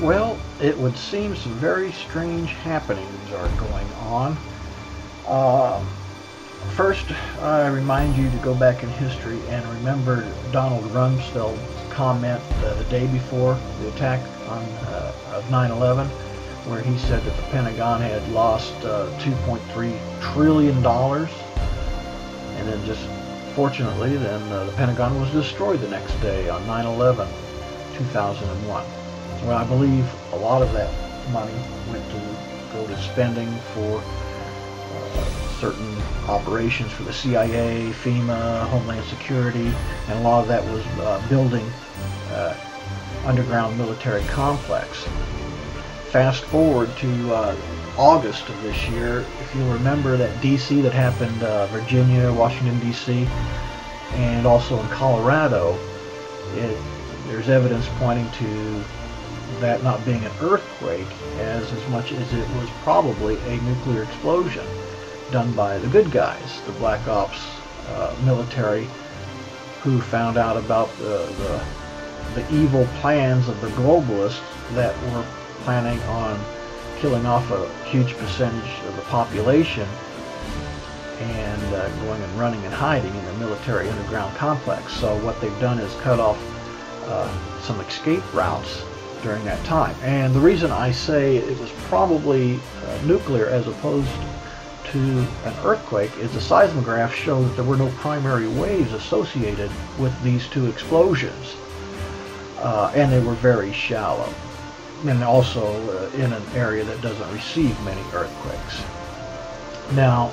Well, it would seem some very strange happenings are going on. Uh, First, I remind you to go back in history and remember Donald Rumsfeld's comment the day before the attack of 9/11, where he said that the Pentagon had lost $2.3 trillion, and then just fortunately, then the Pentagon was destroyed the next day on 9/11, 2001. Well, I believe a lot of that money went to go to spending for certain operations for the CIA, FEMA, Homeland Security, and a lot of that was building underground military complex. Fast forward to August of this year, if you remember that DC that happened, Virginia, Washington DC, and also in Colorado, there's evidence pointing to that not being an earthquake as much as it was probably a nuclear explosion done by the good guys, the Black Ops military, who found out about the evil plans of the globalists that were planning on killing off a huge percentage of the population and going and running and hiding in the military underground complex. So what they've done is cut off some escape routes during that time. And the reason I say it was probably nuclear as opposed to an earthquake is the seismograph showed that there were no primary waves associated with these two explosions, and they were very shallow, and also in an area that doesn't receive many earthquakes. Now,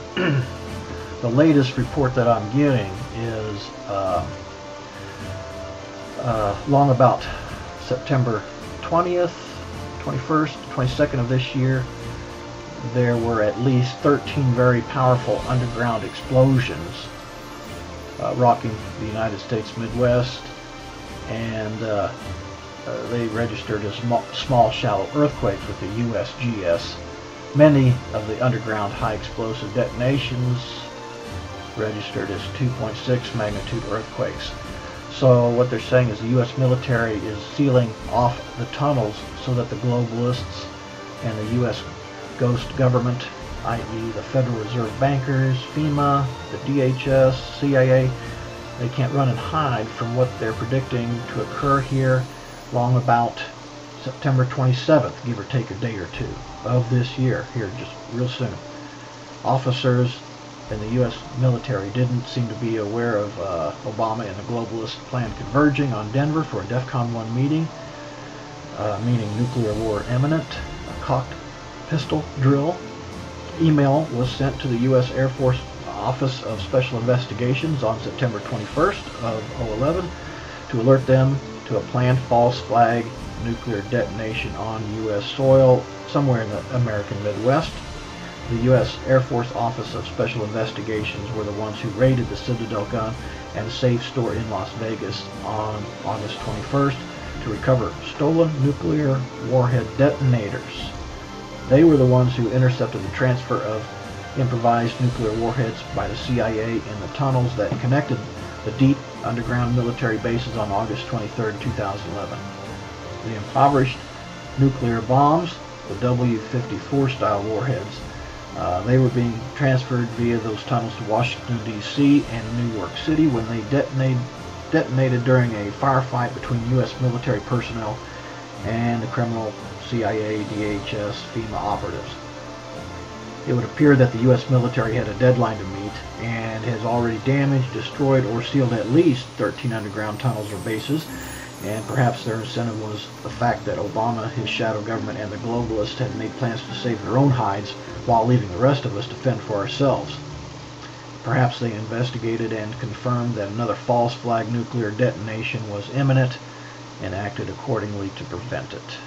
the latest report that I'm getting is long about September 20th, 21st, 22nd of this year, there were at least 13 very powerful underground explosions rocking the United States Midwest, and they registered as small shallow earthquakes with the USGS. Many of the underground high explosive detonations registered as 2.6 magnitude earthquakes. So what they're saying is the U.S. military is sealing off the tunnels so that the globalists and the U.S. ghost government, i.e. the Federal Reserve bankers, FEMA, the DHS, CIA, they can't run and hide from what they're predicting to occur here long about September 27th, give or take a day or two of this year, here just real soon. Officers in the U.S. military didn't seem to be aware of Obama and the globalist plan converging on Denver for a DEFCON 1 meeting, meaning nuclear war imminent. A cocked pistol drill email was sent to the U.S. Air Force Office of Special Investigations on September 21st of 2011 to alert them to a planned false flag nuclear detonation on U.S. soil somewhere in the American Midwest. The U.S. Air Force Office of Special Investigations were the ones who raided the Citadel gun and safe store in Las Vegas on August 21st to recover stolen nuclear warhead detonators. They were the ones who intercepted the transfer of improvised nuclear warheads by the CIA in the tunnels that connected the deep underground military bases on August 23, 2011. The impoverished nuclear bombs, the W-54 style warheads, they were being transferred via those tunnels to Washington, D.C. and New York City when they detonated during a firefight between U.S. military personnel and the criminal CIA, DHS, FEMA operatives. It would appear that the U.S. military had a deadline to meet and has already damaged, destroyed, or sealed at least 13 underground tunnels or bases, and perhaps their incentive was the fact that Obama, his shadow government, and the globalists had made plans to save their own hides while leaving the rest of us to fend for ourselves. Perhaps they investigated and confirmed that another false flag nuclear detonation was imminent and acted accordingly to prevent it.